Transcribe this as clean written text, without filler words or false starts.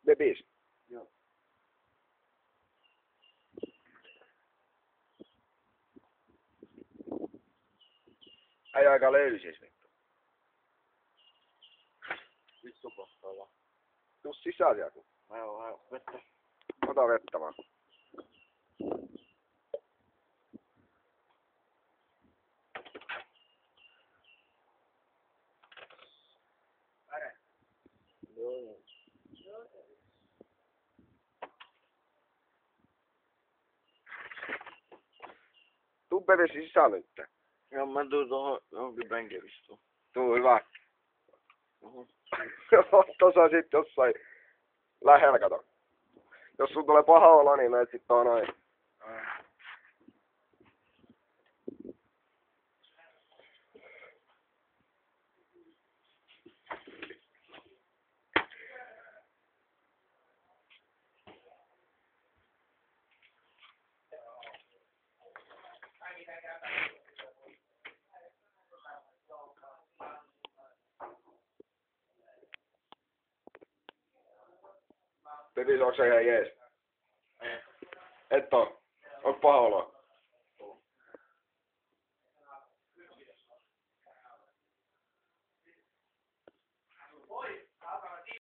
Bebis. Joo. Äijä aika löysis vittu. Vittu kohtaa. Tuu sisään sieltä. Mä oon vähän vettä. Ota vettä vaan. Joo. Tuu Bebis sisään nyt. Joo, mä tuun tohon johonkin penkille istuun. Tuu hyvä. Oho. Tossa sit jossain lähellä kato. Jos sun tulee paha olo, niin menet sit noin. Bebis, onks se ihan jees? Ei. Et oo. Onks paha olo?